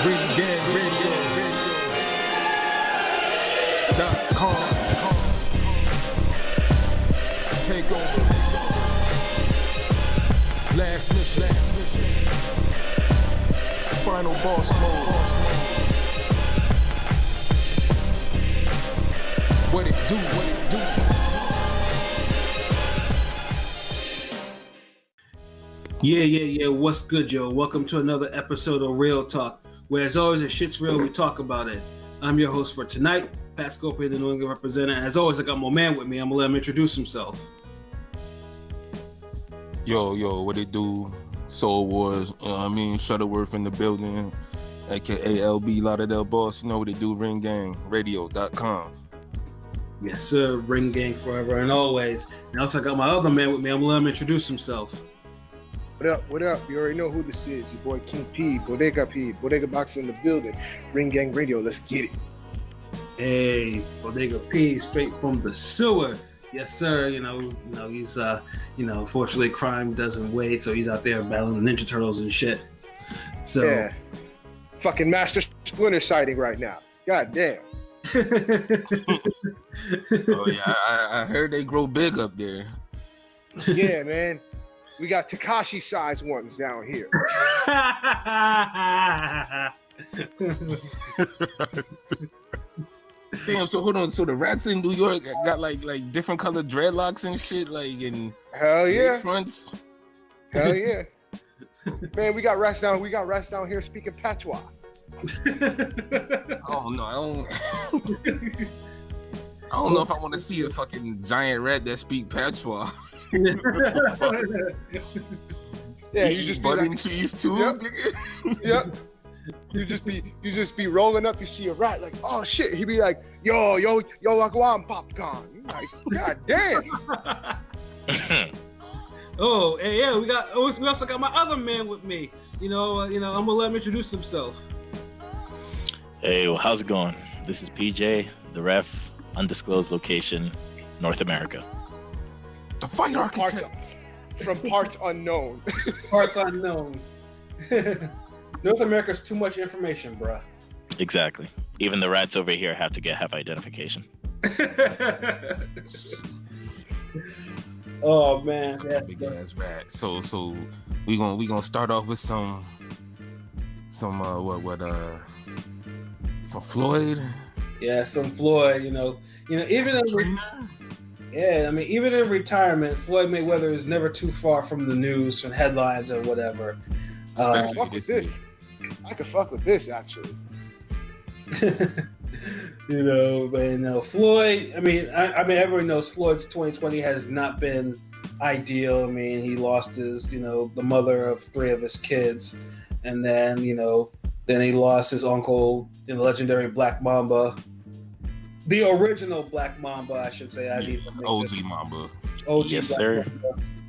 RingGangRadio.com. Take over. Last mission. Final boss mode. What it do? Yeah. What's good, yo? Welcome to another episode of Real Talk, where as always, if shit's real, we talk about it. I'm your host for tonight, Pat Scope, the New England representative. As always, I got my man with me. I'm gonna let him introduce himself. Yo, what it do? Soul Wars, Shuttleworth in the building, aka LB Lauderdale Boss. You know what it do? RingGangRadio.com. Yes, sir. Ring Gang forever and always. And also, I got my other man with me. I'm gonna let him introduce himself. What up? You already know who this is. Your boy King P, Bodega Boxer in the building. Ring Gang Radio, let's get it. Hey, Bodega P, straight from the sewer. Yes, sir. You know, he's unfortunately crime doesn't wait, so he's out there battling the Ninja Turtles and shit. So yeah. Fucking Master Splinter sighting right now. God damn. Oh yeah, I heard they grow big up there. Yeah, man. We got Tekashi size ones down here. Damn, so hold on. So the rats in New York got like different colored dreadlocks and shit, like in hell yeah fronts. Hell yeah. Man, we got rats down here speaking patois. Oh no, I don't know if I want to see a fucking giant rat that speak patois. Yeah, you just butt and cheese too. Yep. You just be rolling up. You see a rat, like, oh shit. He be like, yo, I go on popcorn. Like, god damn. Oh, hey, yeah, we also got my other man with me. I'm gonna let him introduce himself. Hey, well, how's it going? This is PJ, the ref, undisclosed location, North America. The fight architect. From parts unknown. Parts unknown. North America's too much information, bruh. Exactly. Even the rats over here have to have identification. Oh man, that's big ass rat. So we gonna start off with some Floyd. Yeah, some Floyd. Even in retirement, Floyd Mayweather is never too far from the news and headlines or whatever. Fuck with this. I could fuck with this actually. Floyd. Everyone knows Floyd's 2020 has not been ideal. I mean, he lost the mother of 3 of his kids, and then he lost his uncle, legendary Black Mamba. The original Black Mamba, I should say. OG Mamba. OG yes, Black sir.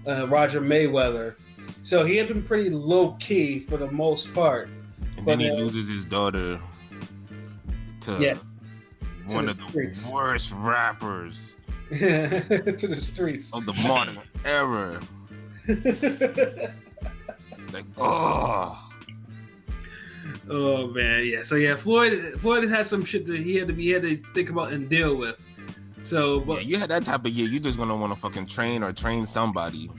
Mamba, Roger Mayweather. So he had been pretty low key for the most part. And then he loses his daughter to one of the streets. Worst rappers to the streets of the modern era. Like, oh man, yeah. So yeah, Floyd has some shit that he had to think about and deal with. So, but you had that type of year, you're just gonna want to fucking train somebody.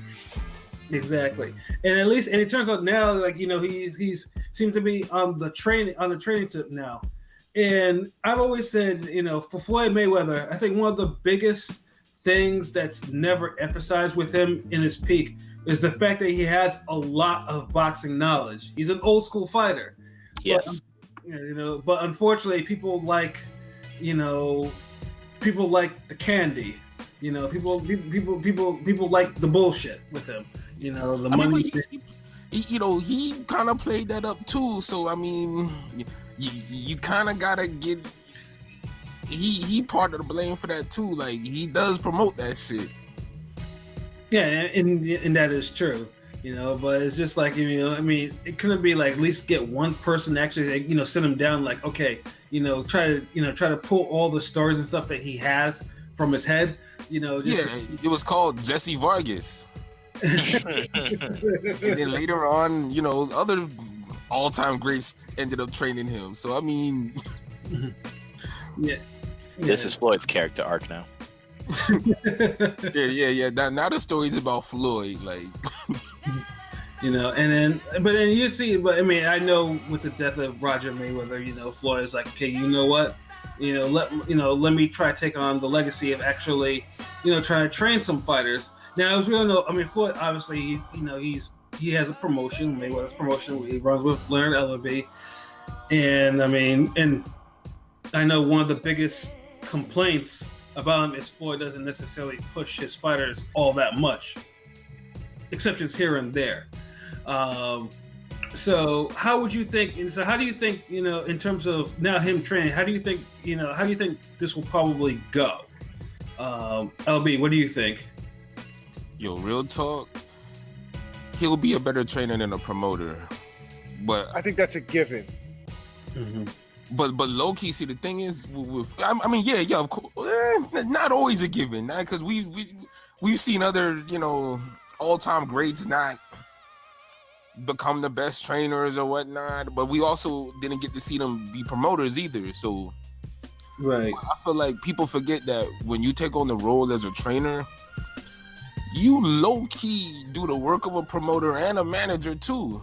Exactly, and it turns out now, like he's seems to be on the training tip now. And I've always said, for Floyd Mayweather, I think one of the biggest things that's never emphasized with him in his peak is the fact that he has a lot of boxing knowledge. He's an old school fighter. Yes. But unfortunately, people like the candy. People like the bullshit with him. The money. He kind of played that up too. So I mean, you kind of gotta get. He part of the blame for that too. Like he does promote that shit. Yeah, and that is true. But it's just like it couldn't be like at least get one person to actually sit him down. Like, okay, try to pull all the stories and stuff that he has from his head. It was called Jesse Vargas. And then later on, all-time greats ended up training him. So I mean, Yeah. This is Floyd's character arc now. yeah. Now the story's about Floyd, like. You know, but then you see, but I mean, I know with the death of Roger Mayweather, you know, Floyd is like, okay, you know what, let me try to take on the legacy of actually, trying to train some fighters. Now, as we all know, I mean, Floyd obviously, he has a promotion, Mayweather's promotion. He runs with Leonard Ellerbe, and I mean, and I know one of the biggest complaints about him is Floyd doesn't necessarily push his fighters all that much, exceptions here and there. So how would you think? So how do you think? In terms of now him training, how do you think? How do you think this will probably go? LB, what do you think? Yo, real talk. He'll be a better trainer than a promoter, but I think that's a given. Mm-hmm. But low key, see the thing is, I mean, yeah, of course, not always a given, because we've seen other all-time greats not become the best trainers or whatnot, but we also didn't get to see them be promoters either. So right, I feel like people forget that when you take on the role as a trainer, you low-key do the work of a promoter and a manager too,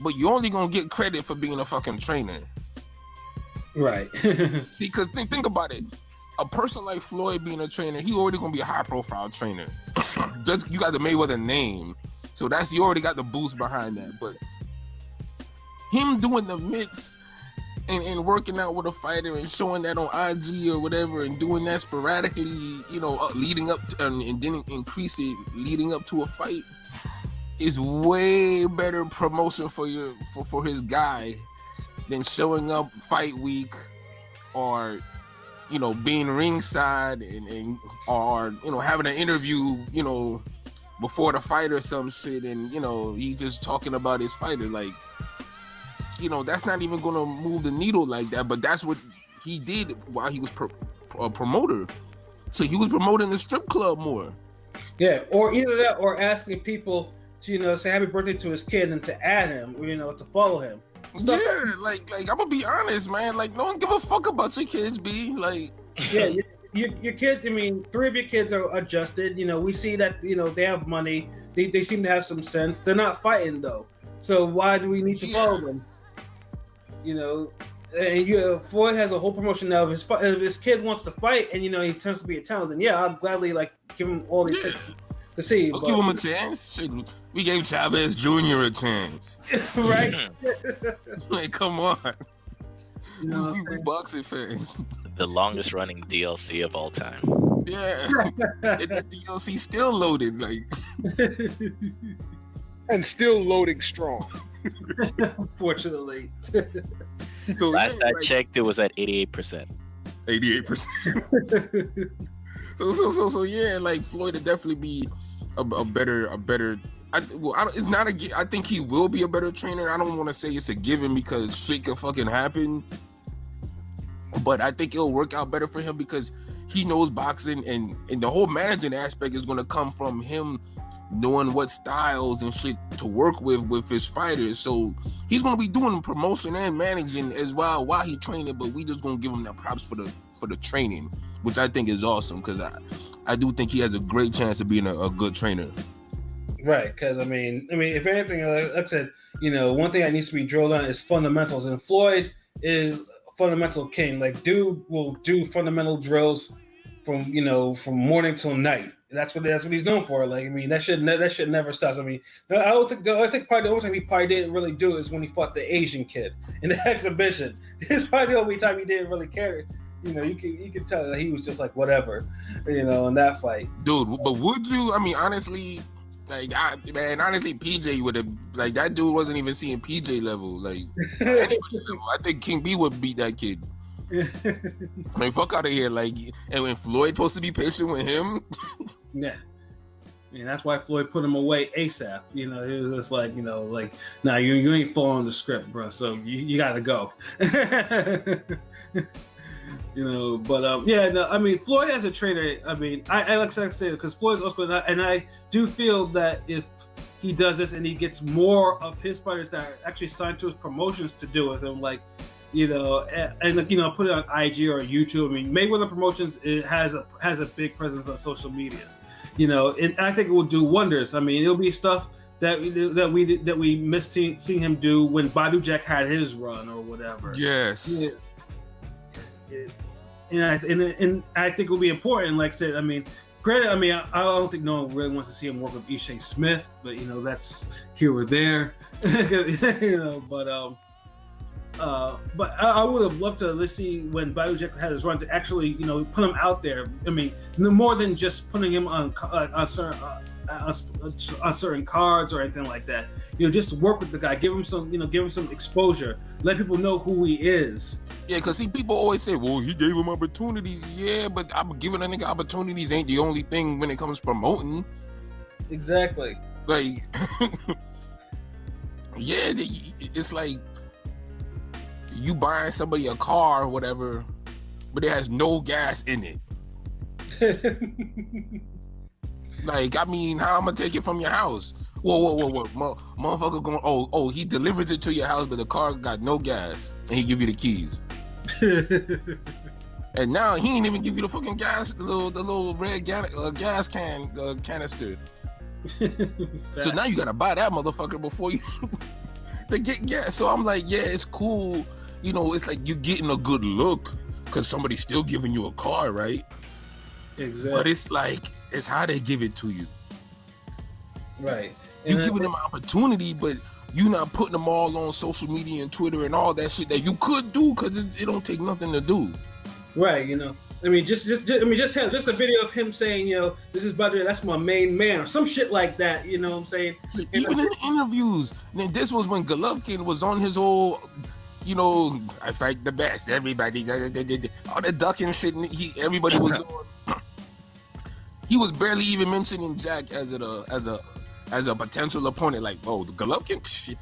but you're only gonna get credit for being a fucking trainer. Right. Because think about it. A person like Floyd being a trainer, he already gonna be a high-profile trainer. Just you got the Mayweather name, so you already got the boost behind that. But him doing the mix and working out with a fighter and showing that on IG or whatever, and doing that sporadically, leading up to, and then increase it leading up to a fight, is way better promotion for his guy than showing up fight week or being ringside and or having an interview before the fight or some shit, and he just talking about his fighter. Like, that's not even gonna move the needle like that. But that's what he did while he was a promoter. So he was promoting the strip club more. Yeah, or either that, or asking people to say happy birthday to his kid and to add him, to follow him. Stuff like I'm gonna be honest, man. Like, no one give a fuck about your kids, B. Like, yeah, your kids. I mean, 3 of your kids are adjusted. We see that they have money. They seem to have some sense. They're not fighting though. So why do we need to follow them? And Floyd has a whole promotion now. If his kid wants to fight and he turns to be a talent, then yeah, I'll gladly give him all the attention to see. I'll give him a chance. Shit, we gave Chavez Jr. a chance. Right? Like, come on. We boxing fans. The longest running DLC of all time. Yeah. And the DLC still loaded, like. And still loading strong. Unfortunately. So Last I checked, it was at 88%. 88%. So yeah, like Floyd would definitely be a better. It's not I think he will be a better trainer. I don't want to say it's a given because shit can fucking happen, but I think it'll work out better for him because he knows boxing, and the whole managing aspect is going to come from him knowing what styles and shit to work with his fighters. So he's going to be doing promotion and managing as well while he's training, but we just going to give him that props for the training, which I think is awesome because I do think he has a great chance of being a good trainer. Right, because I mean, if anything, like I said, one thing that needs to be drilled on is fundamentals, and Floyd is fundamental king. Like, dude will do fundamental drills from morning till night. That's what he's known for. Like, I mean, that shit never stops. I mean, I think probably the only time he probably didn't really do it is when he fought the Asian kid in the exhibition. It's probably the only time he didn't really care. You can tell that he was just like whatever, in that fight. Dude, but would you? I mean, honestly, honestly, PJ would have, like, that dude wasn't even seeing PJ level. Like, anybody level. I think King B would beat that kid. I mean, fuck out of here. Like, and when Floyd supposed to be patient with him. Yeah. And that's why Floyd put him away ASAP. It was just like, nah, you ain't following the script, bro. So you gotta go. I mean, Floyd as a trainer, I mean, I like to say it because Floyd's also, and I do feel that if he does this and he gets more of his fighters that are actually signed to his promotions to do with him, like, and put it on IG or YouTube. I mean, Mayweather Promotions, it has a big presence on social media, and I think it will do wonders. I mean, it'll be stuff that we missed seeing him do when Badu Jack had his run or whatever. Yes. And I think it will be important. Like I said, I mean, granted, I mean, I don't think no one really wants to see him work with Ishii Smith, but that's here or there. But I would have loved to see when Badu Jack had his run to actually, put him out there. I mean, more than just putting him on certain cards or anything like that. Just work with the guy, give him some exposure, let people know who he is. Yeah, because see, people always say, well, he gave him opportunities. Yeah, but I'm giving a nigga opportunities ain't the only thing when it comes to promoting. Exactly. Like, yeah, it's like you buying somebody a car or whatever, but it has no gas in it. Like, I mean, how I'm gonna take it from your house? Whoa. Motherfucker going, oh, he delivers it to your house, but the car got no gas, and he give you the keys. And now he ain't even give you the fucking gas, the little red gas canister. So now you gotta buy that motherfucker before you to get gas. So I'm like, yeah, it's cool. It's like you getting a good look because somebody's still giving you a car, right? Exactly. But it's like, it's how they give it to you. Right. You giving them an opportunity, but you not putting them all on social media and Twitter and all that shit that you could do because it don't take nothing to do. Right. I mean, just a video of him saying, this is Badri, that's my main man, or some shit like that. You know what I'm saying? Even in the interviews, then this was when Golovkin was on his whole, I fight the best. Everybody, all the ducking shit. Everybody was on. He was barely even mentioning Jack as a potential opponent. Like, oh, the Golovkin,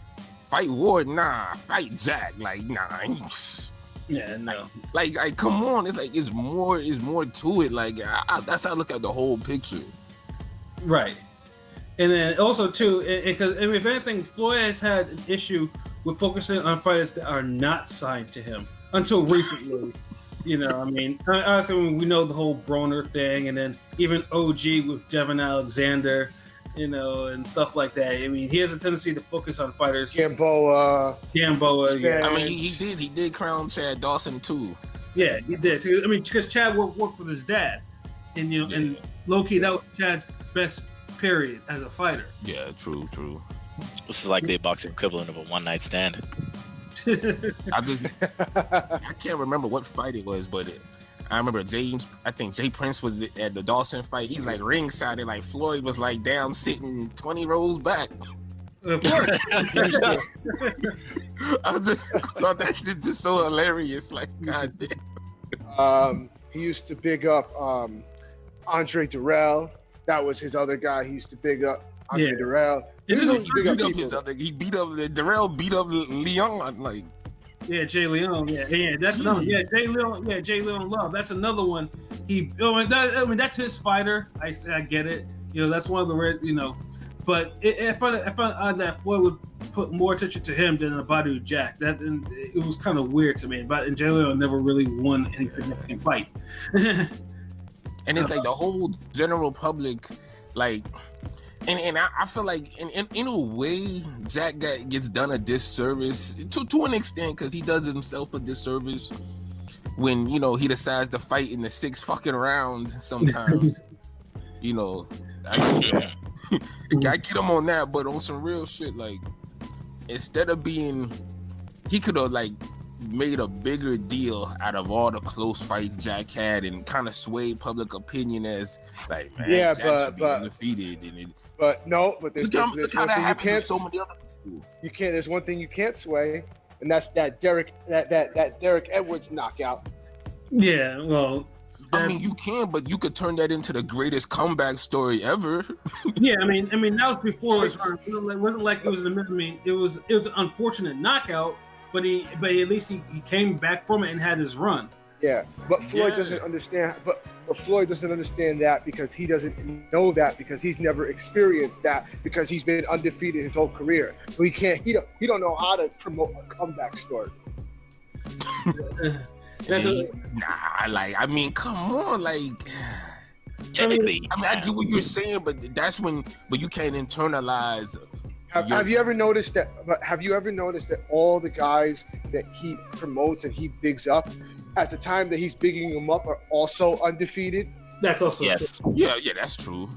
fight Ward, nah, fight Jack, like, nah. Yeah, no. Like, come on, it's like it's more to it. Like, that's how I look at the whole picture. Right, and then also too, because if anything, Floyd has had an issue with focusing on fighters that are not signed to him until recently. I mean, obviously we know the whole Broner thing, and then even OG with Devin Alexander, and stuff like that. I mean, he has a tendency to focus on fighters. Gamboa. Yeah. I mean, he did crown Chad Dawson too. Yeah, he did. I mean, because Chad worked with his dad, and and low-key, that was Chad's best period as a fighter. Yeah, true. This is like the boxing equivalent of a one-night stand. I can't remember what fight it was, but I remember I think Jay Prince was at the Dawson fight. He's like ringside, and like Floyd was like down sitting 20 rows back. Of course. I thought that shit just so hilarious. Like, god damn. He used to big up Andre Durrell. That was his other guy. He used to big up Andre Durrell. He beat up Durrell, beat up Leon, like. Yeah, Jay Leon. Yeah, that's another. Yeah, Jay Leon. Yeah, Jay Leon Love. That's another one. I mean, that's his fighter. I get it. That's one of the red. But I found odd that Floyd would put more attention to him than Badu Jack. And it was kind of weird to me. And Jay Leon never really won any significant fight. And it's like the whole general public, like. And I feel like in a way Jack gets done a disservice to an extent because he does himself a disservice when he decides to fight in the 6th fucking round sometimes. I get him on that, but on some real shit, like instead of he could have like made a bigger deal out of all the close fights Jack had and kind of swayed public opinion as like, man, Jack should be undefeated and But there's one thing you can't. So many other people. You can't. There's one thing you can't sway, and that's that Derek Edwards knockout. Yeah, well, I mean, you can, but you could turn that into the greatest comeback story ever. Yeah, I mean, that was before his run. It wasn't like it was in the middle. I mean, it was an unfortunate knockout, but at least he came back from it and had his run. Yeah, but Floyd Yeah. doesn't understand. But Floyd doesn't understand that because he doesn't know that because he's never experienced that because he's been undefeated his whole career. So he can't. He don't know how to promote a comeback story. I mean, come on, like. Technically, I get what you're saying, but but you can't internalize. Have you ever noticed that? Have you ever noticed that all the guys that he promotes and he bigs up, at the time that he's bigging them up, are also undefeated? That's also yes. true. Yeah, that's true.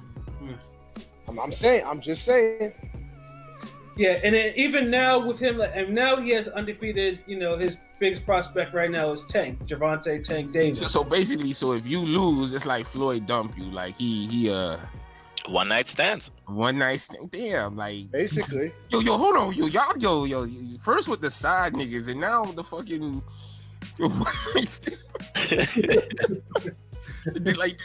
I'm just saying. Yeah, and then even now with him, and now he has undefeated. His biggest prospect right now is Gervonta Tank Davis. So basically, if you lose, it's like Floyd dump you. Like he One night stands. one night stand. Damn, like Basically. yo, hold on, y'all, first with the side niggas, and now the fucking one night stand. Like,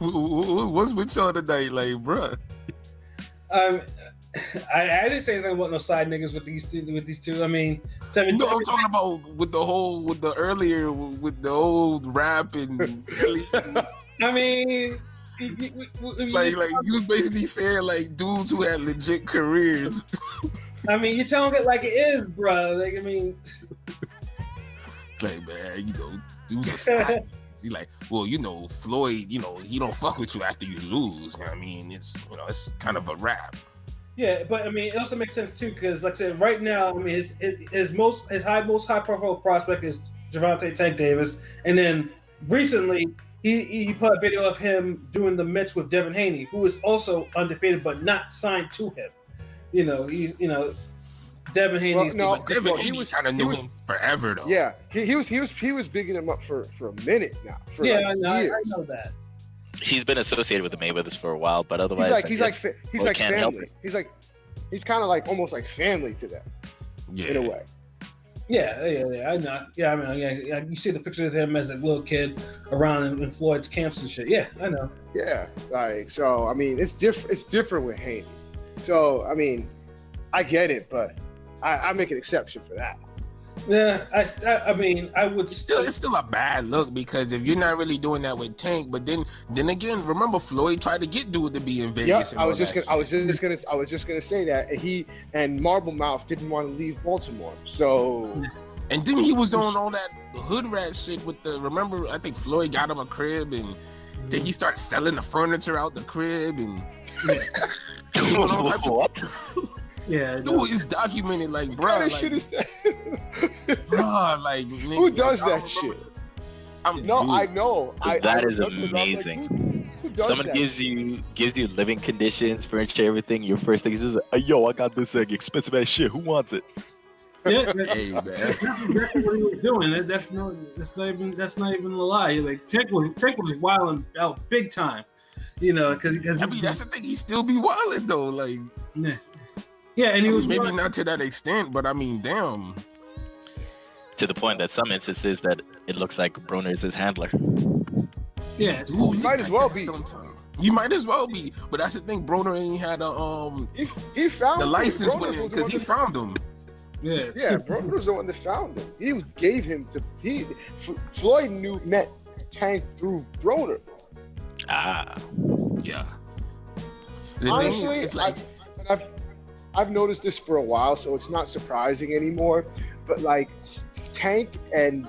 what's with y'all tonight, like, bruh? I didn't say anything about no side niggas with these two. I mean, I'm talking about with the old rap and I mean, like you was basically saying like dudes who had legit careers. I mean, you're telling it like it is, bro. Like, I mean, like, man, dudes are side. He like, well, Floyd, he don't fuck with you after you lose. I mean, it's kind of a rap. yeah, but I mean, it also makes sense too because, like I said, right now, I mean, his most high profile prospect is Gervonta Tank Davis, and then recently he put a video of him doing the mitts with Devin Haney, who is also undefeated but not signed to him. He's Devin Haney. But Devin Haney kind of knew him forever though. Yeah, he was bigging him up for a minute now. I know that. He's been associated with the Mayweathers for a while, but otherwise, he's like family. He's kind of like almost like family to them. Yeah. In a way. Yeah, I know. Yeah, I mean, yeah, you see the picture of him as a little kid around in Floyd's camps and shit. Yeah, I know. Yeah, like so. I mean, it's different. It's different with Haney. So I mean, I get it, but I make an exception for that. Yeah, I mean, I would still. It's still a bad look because if you're not really doing that with Tank, but then again, remember Floyd tried to get dude to be in Vegas. Yeah, I was just gonna say that he and Marble Mouth didn't want to leave Baltimore, so. And then he was doing all that hood rat shit with remember, I think Floyd got him a crib and then he started selling the furniture out the crib and doing all types of. Yeah, dude, it's documented, like, bro. What kind of shit is that? Bro, like, who does that shit? I know. That is amazing. Someone gives you living conditions, furniture, everything. Your first thing is, yo, I got this expensive ass shit. Who wants it? Yeah, hey man, that's exactly what he was doing. That's not even a lie. Like Tank was wilding out big time, because I mean that's the thing. He still be wilding though, like. Yeah, and he was maybe not to that extent, but I mean, damn. To the point that some instances that it looks like Broner is his handler. Yeah, dude, you might as well be. Sometime. You might as well be, but that's the thing. Broner ain't had he found the license with him because he found him. Yeah, Broner was the one that found him. He gave him to Floyd met Tank through Broner. Ah, yeah. Honestly, it's like I've noticed this for a while, so it's not surprising anymore. But like Tank and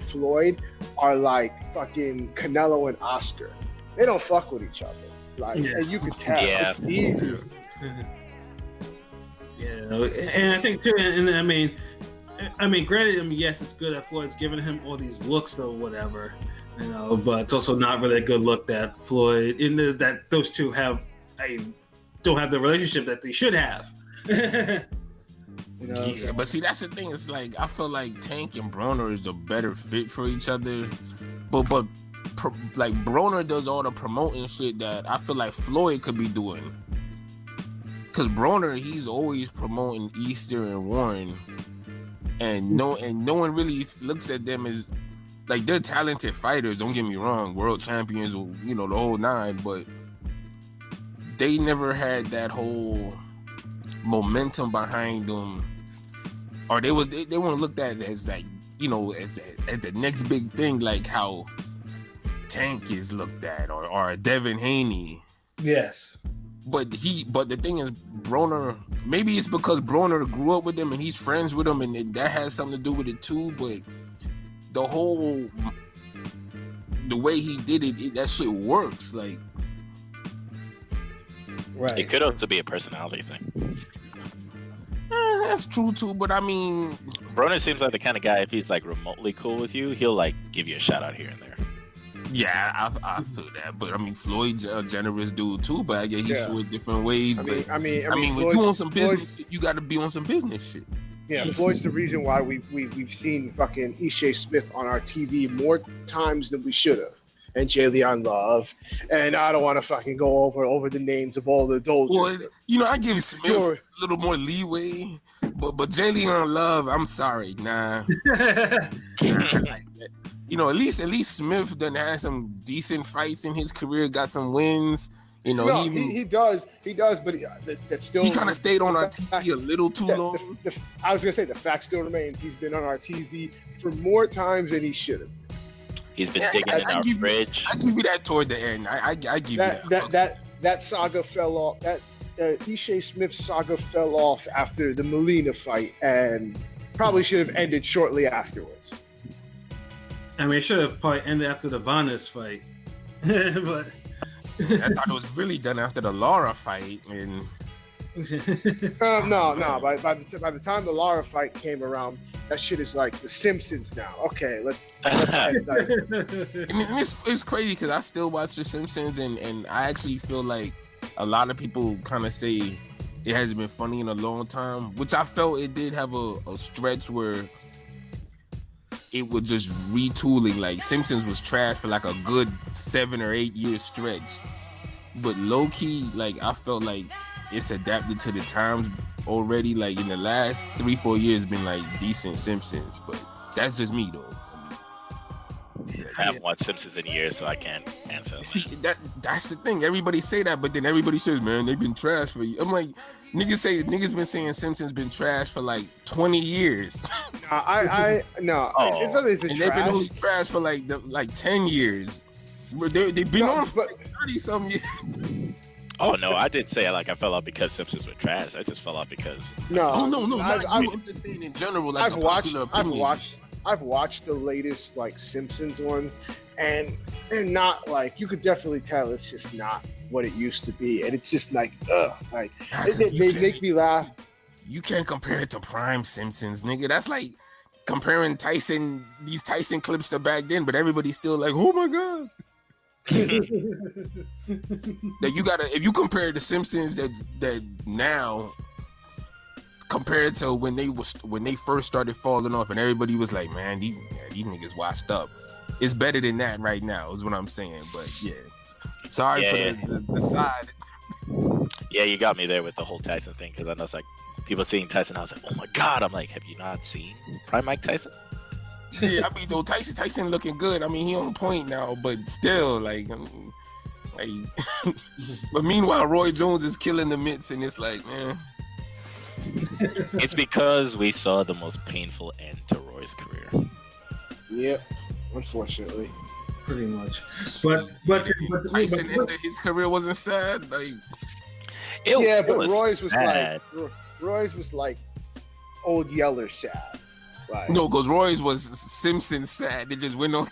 Floyd are like fucking Canelo and Oscar. They don't fuck with each other. Like, and you can tell. Yeah. It's easy. Yeah, and I think too, and I mean, granted, yes, it's good that Floyd's giving him all these looks or whatever, but it's also not really a good look that Floyd, that those two don't have the relationship that they should have. Yeah, but see, that's the thing. It's like I feel like Tank and Broner is a better fit for each other, but like Broner does all the promoting shit that I feel like Floyd could be doing. Cause Broner, he's always promoting Easter and Warren, and no one really looks at them as like they're talented fighters. Don't get me wrong, world champions, the whole nine, but they never had that whole momentum behind them, or they weren't looked at as like as the next big thing, like how Tank is looked at, or Devin Haney. Yes. But the thing is, Broner, maybe it's because Broner grew up with him and he's friends with him, and that has something to do with it too. But the way he did it, that shit works. Like, right. It could also be a personality thing. That's true too. But I mean, Broner seems like the kind of guy, if he's like remotely cool with you, he'll like give you a shout out here and there. yeah, I feel that. But I mean, Floyd's a generous dude too. But I guess he's in different ways. I But mean, when Floyd's, you on some business, you got to be on some business shit. Yeah, Floyd's the reason why we've seen fucking Ishai Smith on our TV more times than we should have, and Jalen Love, and I don't want to fucking go over the names of all the those. Well, I give Smith a little more leeway, but Jalen Love, I'm sorry, nah. At least Smith done had some decent fights in his career, got some wins. He does, but that's still. He kind of stayed on our TV a little too long. I was gonna say the fact still remains he's been on our TV for more times than he should have. He's been digging in our fridge. I give you that toward the end. I give you that. That saga fell off. That Ishai Smith saga fell off after the Molina fight, and probably should have ended shortly afterwards. I mean, it should have probably ended after the Vanes fight, but. I thought it was really done after the Lara fight, and no. By the time the Lara fight came around, that shit is like The Simpsons now. Okay, let's end, like... And it's crazy because I still watch The Simpsons, and I actually feel like a lot of people kind of say it hasn't been funny in a long time, which I felt it did have a stretch where it was just retooling. Like Simpsons was trash for like a good 7 or 8 year stretch, but low key, like I felt like it's adapted to the times already. Like in the last 3-4 years, been like decent Simpsons, but that's just me though. I haven't watched Simpsons in years, so I can't answer. See, that's the thing. Everybody say that, but then everybody says, "Man, they've been trash for you." I'm like, niggas been saying Simpsons been trash for like 20 years. No. It's always been and trash. they've been only trash for like 10 years. They've been on for 30 some years. Oh no, I did say like I fell off because Simpsons were trash. I just fell off because no. I'm just saying in general. Like I've watched the latest like Simpsons ones, and they're not like, you could definitely tell it's just not what it used to be, and it's just like they make me laugh. You can't compare it to Prime Simpsons, nigga. That's like comparing these Tyson clips to back then, but everybody's still like, oh my god. That if you compare the Simpsons that now compared to when they first started falling off and everybody was like, man, these niggas washed up. It's better than that right now, is what I'm saying. But yeah, sorry for the side. Yeah, you got me there with the whole Tyson thing, because I know it's like people seeing Tyson. I was like, oh my god. I'm like, have you not seen Prime Mike Tyson? Yeah, I mean, though Tyson looking good. I mean, he on point now, but still, like but meanwhile, Roy Jones is killing the mitts, and it's like, man. It's because we saw the most painful end to Roy's career. Yep, unfortunately. Pretty much. But Tyson ended his career wasn't sad. Like, but Roy's was like Old Yeller sad. Like, no, because Roy's was Simpson sad. It just went on.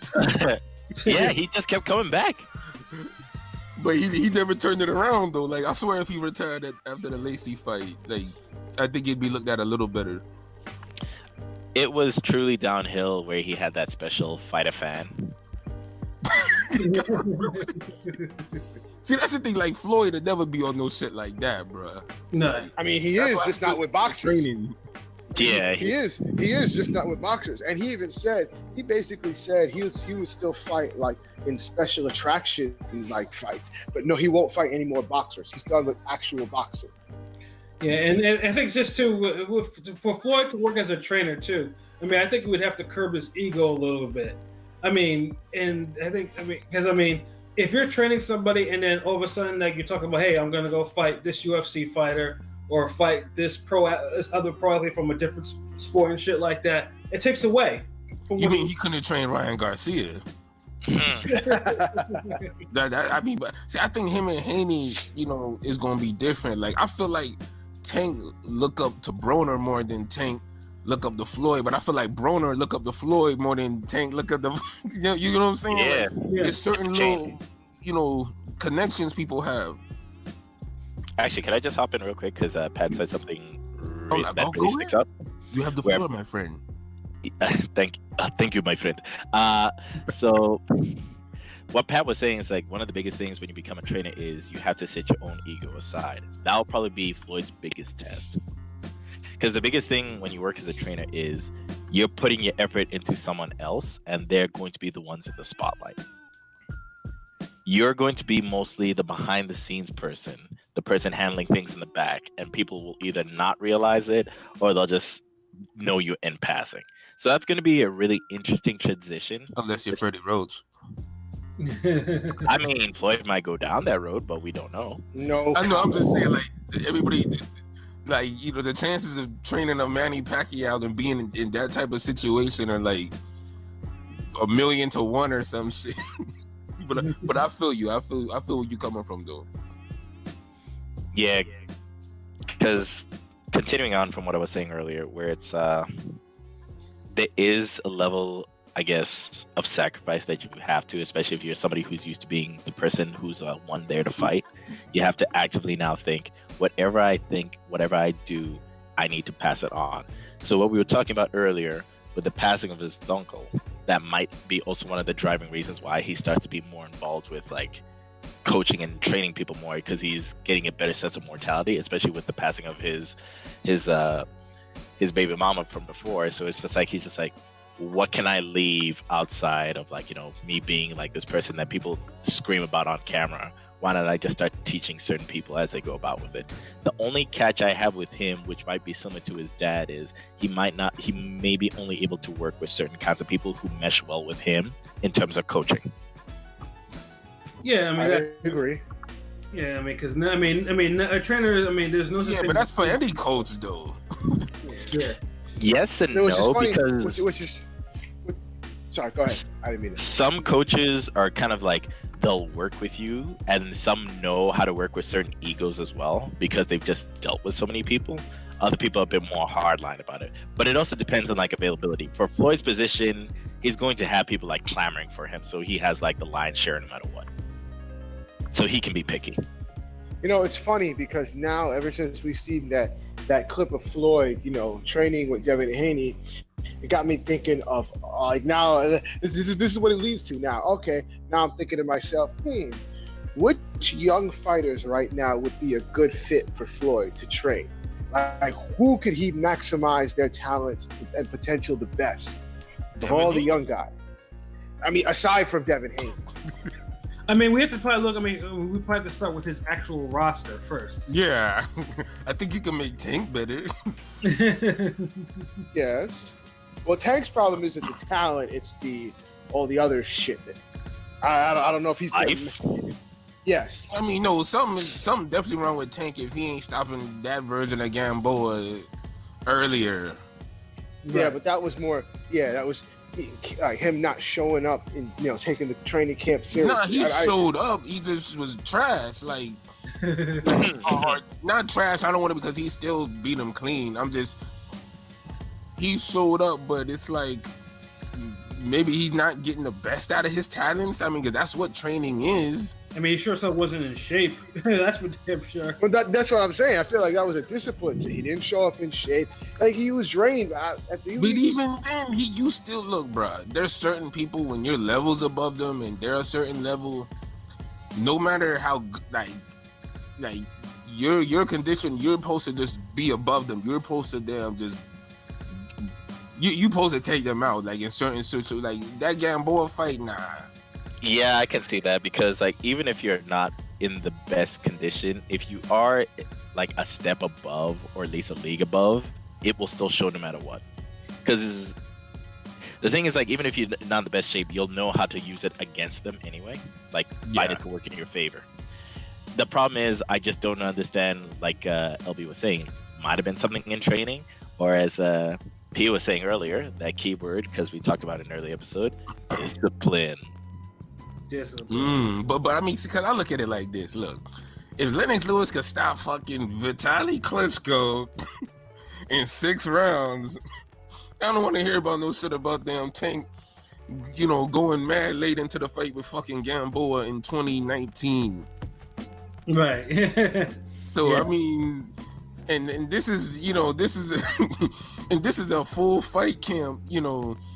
Yeah, he just kept coming back. But he never turned it around though. Like I swear, if he retired after the Lacey fight, like I think he'd be looked at a little better. It was truly downhill where he had that special fight a fan. See, that's the thing. Like Floyd would never be on no shit like that, bro. No, I mean he is just not with boxers. Training. Yeah, he is just not with boxers, and he basically said he would still fight like in special attraction like fights, but no, he won't fight any more boxers. He's done with actual boxing. Yeah, and I think just too for Floyd to work as a trainer too. I mean, I think he would have to curb his ego a little bit. I mean, because if you're training somebody and then all of a sudden like you're talking about, hey, I'm gonna go fight this UFC fighter or fight this other pro athlete from a different sport and shit like that, it takes away. You mean he couldn't train Ryan Garcia? I mean, but see, I think him and Haney, is going to be different. Like, I feel like Tank look up to Broner more than Tank look up to Floyd, but I feel like Broner look up to Floyd more than Tank look up to, you know what I'm saying? Yeah. Like, there's certain little, connections people have. Actually, can I just hop in real quick? Because Pat said something that go really sticks ahead. up. You have the floor, my friend. Thank you, my friend. So what Pat was saying is like one of the biggest things when you become a trainer is you have to set your own ego aside. That'll probably be Floyd's biggest test. Because the biggest thing when you work as a trainer is you're putting your effort into someone else and they're going to be the ones in the spotlight. You're going to be mostly the behind the scenes person, the person handling things in the back, and people will either not realize it or they'll just know you in passing. So that's going to be a really interesting transition. Unless you're Freddie Roach. I mean, Floyd might go down that road, but we don't know. No. I know, I'm just saying, like, everybody, like, the chances of training a Manny Pacquiao and being in that type of situation are like 1,000,000 to 1 or some shit. But I feel you. I feel where you coming from, though. Yeah, because continuing on from what I was saying earlier, where it's there is a level, I guess, of sacrifice that you have to, especially if you're somebody who's used to being the person who's one there to fight. You have to actively now think, whatever I think, whatever I do, I need to pass it on. So what we were talking about earlier with the passing of his uncle, that might be also one of the driving reasons why he starts to be more involved with like coaching and training people more, because he's getting a better sense of mortality, especially with the passing of his baby mama from before. So it's just like he's just like, what can I leave outside of like, me being like this person that people scream about on camera? Why not I just start teaching certain people as they go about with it? The only catch I have with him, which might be similar to his dad, is he may be only able to work with certain kinds of people who mesh well with him in terms of coaching. Yeah, I agree. Yeah, because a trainer. There's no. Yeah, but that's for any coach, though. Yeah. Yes and Which no, is funny, because sorry, go ahead. I didn't mean it. Some coaches are kind of like they'll work with you, and some know how to work with certain egos as well because they've just dealt with so many people. Other people are a bit more hardline about it, but it also depends on like availability. For Floyd's position, he's going to have people like clamoring for him, so he has like the lion's share no matter what. So he can be picky. It's funny because now, ever since we've seen that clip of Floyd, training with Devin Haney, it got me thinking of like now. This is what it leads to now. Okay, now I'm thinking to myself, which young fighters right now would be a good fit for Floyd to train? Like, who could he maximize their talents and potential the best of all the young guys? I mean, aside from Devin Haney. We have to probably look. We probably have to start with his actual roster first. Yeah, I think you can make Tank better. Yes. Well, Tank's problem isn't the talent; it's all the other shit that I don't know if he's. Yes. No, something definitely wrong with Tank if he ain't stopping that version of Gamboa earlier. Yeah, but that was more. Yeah, that was. Like him not showing up and taking the training camp seriously. Nah, he showed up. He just was trash. Like not trash. I don't want it because he still beat him clean. He showed up, but it's like maybe he's not getting the best out of his talents. Because that's what training is. He sure so wasn't in shape. That's for damn sure. But that's what I'm saying. I feel like that was a discipline. He didn't show up in shape. Like he was drained. But even then, you still look, bro. There's certain people when you're levels above them, and they're a certain level. No matter how like your condition, you're supposed to just be above them. You're supposed to just. You supposed to take them out, like in certain situations, like that Gamboa fight. Nah. Yeah, I can see that because like even if you're not in the best condition, if you are like a step above or at least a league above, it will still show no matter what. Because the thing is, like, even if you're not in the best shape, you'll know how to use it against them anyway. Like, find it to work in your favor. The problem is, I just don't understand, like LB was saying, might have been something in training, or as P was saying earlier, that keyword, because we talked about it in an early episode, discipline. But I mean, because I look at it like this. Look, if Lennox Lewis could stop fucking Vitaly Klitschko in 6 rounds, I don't want to hear about no shit about damn Tank, going mad late into the fight with fucking Gamboa in 2019. Right. So Yeah. I mean, and this is and this is a full fight camp.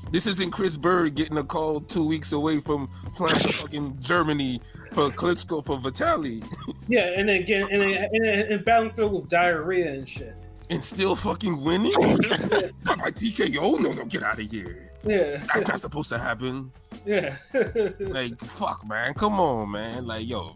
This isn't Chris Bird getting a call 2 weeks away from flying to fucking Germany for Klitschko for Vitaly. Yeah, and then again, and battling through with diarrhea and shit. And still fucking winning? By TKO? No, get out of here. Yeah. That's not supposed to happen. Yeah. Like, fuck, man. Come on, man. Like, yo.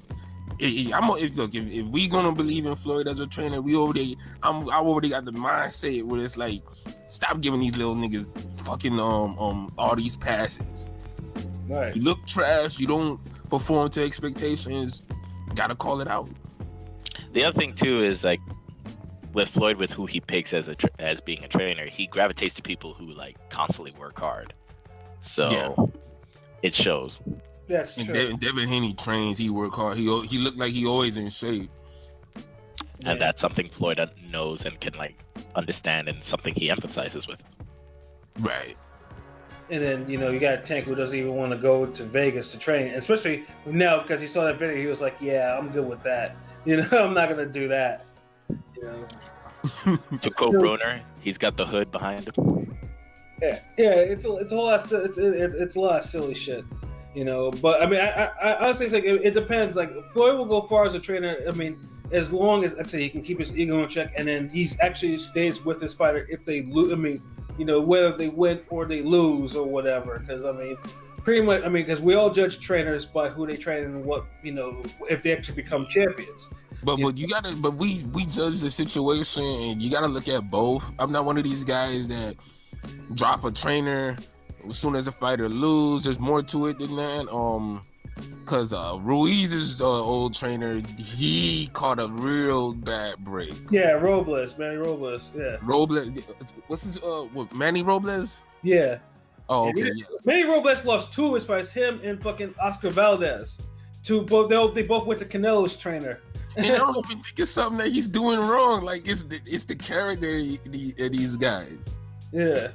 If we gonna believe in Floyd as a trainer, I already got the mindset where it's like, stop giving these little niggas fucking all these passes. Right. You look trash. You don't perform to expectations. Gotta call it out. The other thing too is like with Floyd, with who he picks as being a trainer, he gravitates to people who like constantly work hard. So it shows. That's true. And Devin Haney trains. He work hard. He looked like he always in shape. And that's something Floyd knows and can like understand, and something he empathizes with. Right. And then, you got Tank who doesn't even want to go to Vegas to train, especially now because he saw that video. He was like, yeah, I'm good with that. I'm not going to do that. To quote Broner, he's got the hood behind him. Yeah, it's a lot. It's a lot of silly shit, But I mean, I honestly think it depends. Like Floyd will go far as a trainer. I mean, as long as he can keep his ego in check, and then he actually stays with his fighter if they lose. I mean, whether they win or they lose or whatever. Because I mean, pretty much. I mean, because we all judge trainers by who they train and what if they actually become champions. But you gotta. But we judge the situation, and you gotta look at both. I'm not one of these guys that drop a trainer as soon as a fighter lose. There's more to it than that. Because Ruiz's old trainer, he caught a real bad break. Yeah, Manny Robles. Yeah. Robles. What's his? Manny Robles? Yeah. Oh, okay. Yeah. Manny Robles lost 2 of his fights. Him and fucking Oscar Valdez. They both went to Canelo's trainer. And I don't even think it's something that he's doing wrong. Like it's the character of these guys. Yeah.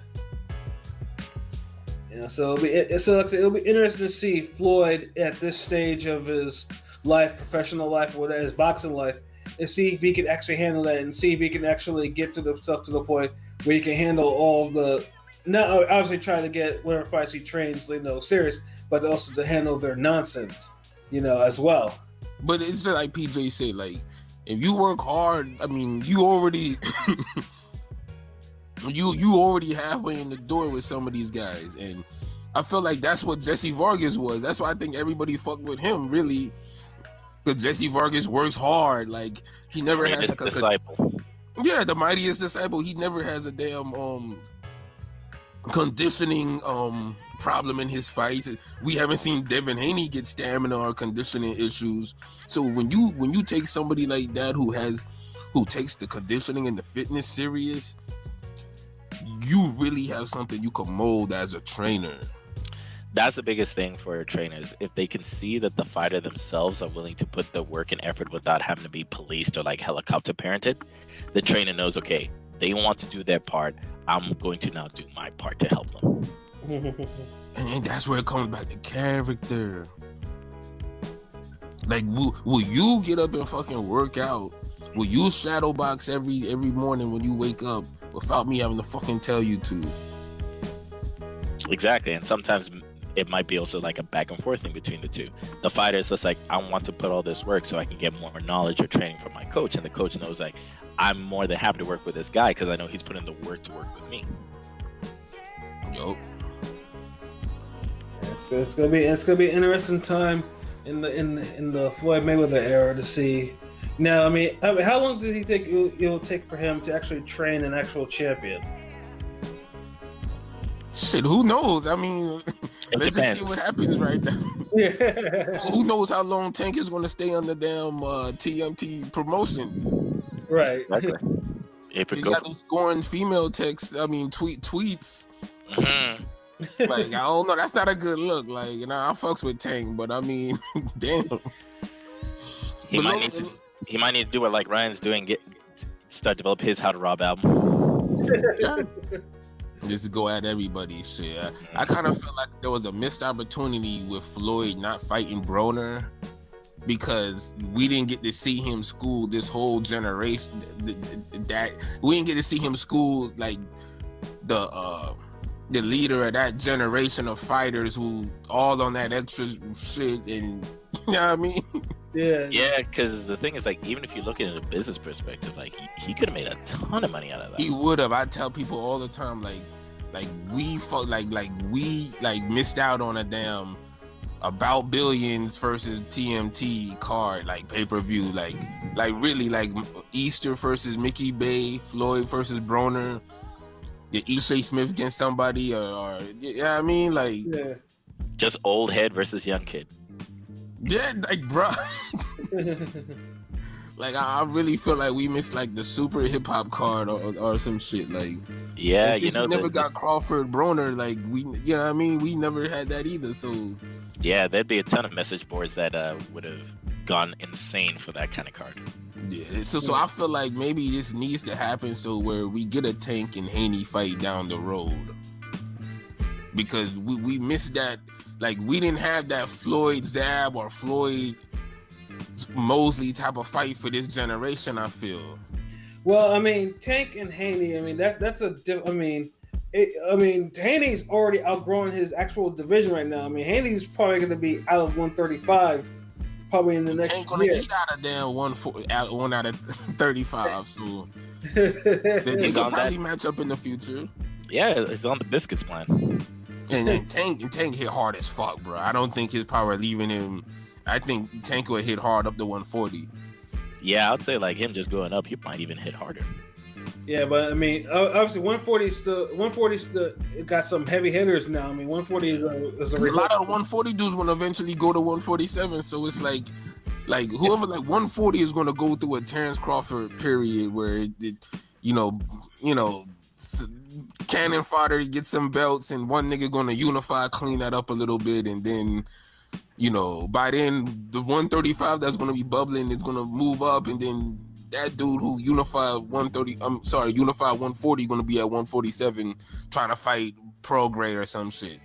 So it'll be interesting to see Floyd at this stage of his life, professional life, or his boxing life, and see if he can actually handle that, and see if he can actually get to the point where he can handle all of the. Not obviously trying to get whatever fights he trains, serious, but also to handle their nonsense, as well. But it's just like PJ said, like if you work hard, I mean, you already. You already halfway in the door with some of these guys, and I feel like that's what Jesse Vargas was. That's why I think everybody fucked with him, really, because Jesse Vargas works hard. Like he never has like a disciple. Yeah, the mightiest disciple. He never has a damn conditioning problem in his fights. We haven't seen Devin Haney get stamina or conditioning issues. So when you take somebody like that who takes the conditioning and the fitness serious, you really have something you can mold as a trainer. That's the biggest thing for trainers. If they can see that the fighter themselves are willing to put the work and effort without having to be policed or like helicopter parented, the trainer knows, okay, they want to do their part. I'm going to now do my part to help them. And that's where it comes back to character. Like, will you get up and fucking work out? Will you shadow box every morning when you wake up without me having to fucking tell you to? Exactly. And sometimes it might be also like a back and forth thing between the two. The fighter is just like, I want to put all this work so I can get more knowledge or training from my coach. And the coach knows like, I'm more than happy to work with this guy because I know he's putting the work to work with me. Yup. It's gonna be an interesting time in the Floyd Mayweather era to see. Now, I mean, how long does he think it'll take for him to actually train an actual champion? Shit, who knows? I mean, let's just see what happens right now. Yeah. Who knows how long Tank is going to stay on the damn TMT promotions? Right. Exactly. If it You go, got those scoring female texts. I mean, tweets. Mhm. Like, I don't know. That's not a good look. Like, I fucks with Tank, but I mean, damn. he But might look- need to. He might need to do what like Ryan's doing. Start develop his How to Rob album. Yeah. Just go at everybody. Shit. I kind of feel like there was a missed opportunity with Floyd not fighting Broner because we didn't get to see him school this whole generation. That we didn't get to see him school like the leader of that generation of fighters who all on that extra shit, and you know what I mean? Yeah, because the thing is, like, even if you look at it in a business perspective, like, he could have made a ton of money out of that. He would have. I tell people all the time, like we missed out on a damn About Billions versus TMT card, like pay-per-view, like really, like Easter versus Mickey Bay, Floyd versus Broner, the Ishe Smith against somebody, or you know what I mean? Like, Just old head versus young kid. yeah, like, bro. Like, I really feel like we missed like the super hip hop card or some shit. Like, Yeah, we never got Crawford Broner. Like, we, you know what I mean? We never had that either. So, yeah, there'd be a ton of message boards that would have gone insane for that kind of card. yeah. So I feel like maybe this needs to happen so where we get a Tank and Haney fight down the road, because we missed that. Like, we didn't have that Floyd Zab or Floyd Mosley type of fight for this generation, I feel. Well, I mean, Tank and Haney. I mean, that's a. I mean, Haney's already outgrowing his actual division right now. I mean, Haney's probably going to be out of 135, probably in the next Tank gonna year. eat out of damn 1 out of 35. So they could probably match up in the future. Yeah, it's on the biscuits plan. And Tank hit hard as fuck, bro. I don't think his power leaving him. I think Tank will hit hard up to 140. Yeah, I'd say like him just going up, he might even hit harder. Yeah, but I mean, obviously 140 still got some heavy hitters now. I mean, 140 is a lot of 140 dudes want to eventually go to 147. So it's like whoever like 140 is going to go through a Terrence Crawford period where cannon fodder gets some belts and one nigga going to unify, clean that up a little bit, and then by then the 135 that's going to be bubbling is going to move up, and then that dude who unified 140 going to be at 147 trying to fight Prograde or some shit.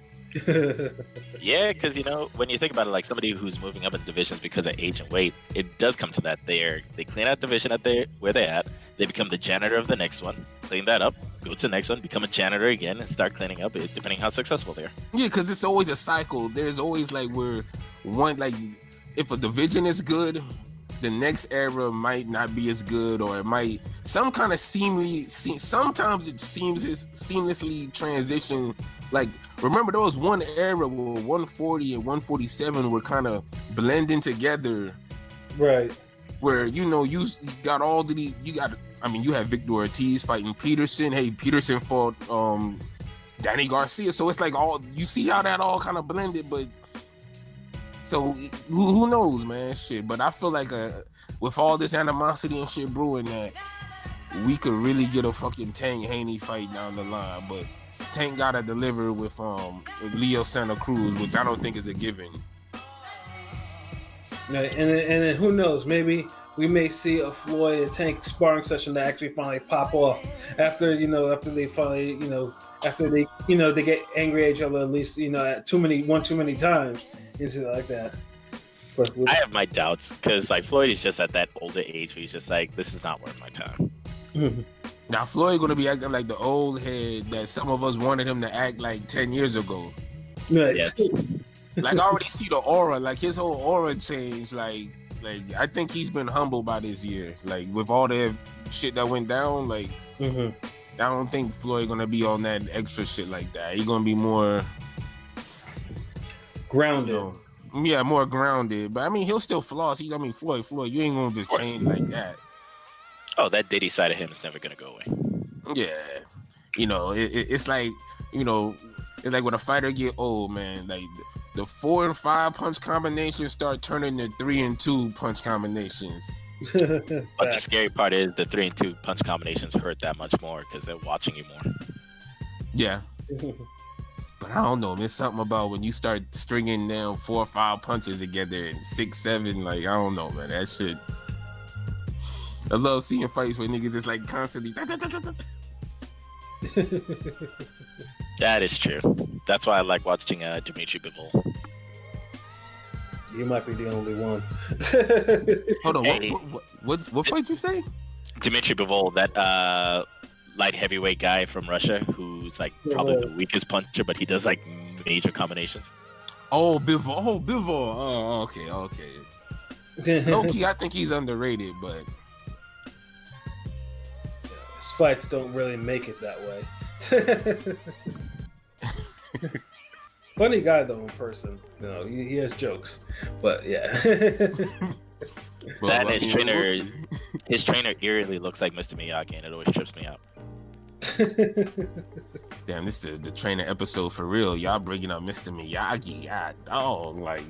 Yeah, because when you think about it, like somebody who's moving up in divisions because of age and weight, it does come to that. They clean out division where they're at. They become the janitor of the next one, clean that up, go to the next one, become a janitor again, and start cleaning up, depending how successful they are. Yeah, because it's always a cycle. There's always like where one, like if a division is good, the next era might not be as good, or it might some kind of sometimes it seamlessly transition. Like, remember there was one era where 140 and 147 were kind of blending together, right? Where you got all the you have Victor Ortiz fighting Peterson. Hey, Peterson fought Danny Garcia. So it's like you see how that all kind of blended, but. So who knows, man? Shit, but I feel like with all this animosity and shit brewing, that we could really get a fucking Tank Haney fight down the line. But Tank gotta deliver with Leo Santa Cruz, which I don't think is a given. And then who knows? Maybe we may see a Floyd and Tank sparring session that actually finally pop off after they get angry at each other at least too many times. Like that. But I have my doubts because like Floyd is just at that older age where he's just like, this is not worth my time. Now Floyd gonna be acting like the old head that some of us wanted him to act like 10 years ago. Right. Yes. Like, I already see the aura, like his whole aura changed. Like I think he's been humbled by this year. Like with all the shit that went down, like I don't think Floyd gonna be on that extra shit like that. He gonna be more grounded. Yeah, more grounded. But I mean, he'll still floss. Floyd, you ain't gonna just change like that. Oh, that Diddy side of him is never gonna go away. Yeah, it's like it's like when a fighter get old, man. Like the 4 and 5 punch combinations start turning to 3 and 2 punch combinations. But the scary part is the 3 and 2 punch combinations hurt that much more because they're watching you more. Yeah. But I don't know. There's something about when you start stringing down 4 or 5 punches together and 6, 7. Like, I don't know, man. That shit. I love seeing fights where niggas just like constantly. That is true. That's why I like watching Dimitri Bivol. You might be the only one. Hold on. Hey. What fight you say? Dimitri Bivol, that light heavyweight guy from Russia who's like probably the weakest puncher, but he does like major combinations. Oh, Bivol. Oh, okay. Low-key, I think he's underrated, but His fights don't really make it that way. Funny guy though in person. No, he has jokes, but yeah. well, That I his mean, trainer, we'll see. his trainer eerily looks like Mr. Miyagi, and it always trips me out. Damn, this is the trainer episode for real. Y'all bringing up Mr. Miyagi, god dog, like.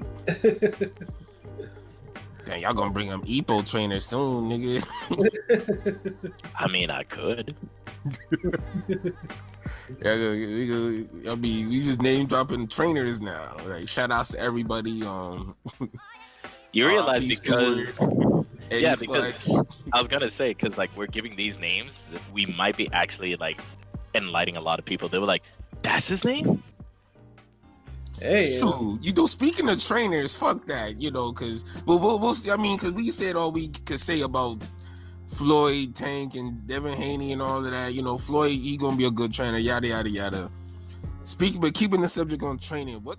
Damn, y'all gonna bring him Ippo trainer soon, nigga. I mean, I could. Yeah, we just name dropping trainers now. Like, shout outs to everybody. You realize Peace because Stewart, Eddie yeah, Fleck. because I was gonna say because like we're giving these names, we might be actually like enlightening a lot of people. They were like, "That's his name." Hey, So, speaking of trainers, fuck that, because we'll see. I mean, because we said all we could say about Floyd, Tank, and Devin Haney and all of that. Floyd, he gonna be a good trainer, yada yada yada. But keeping the subject on training, what?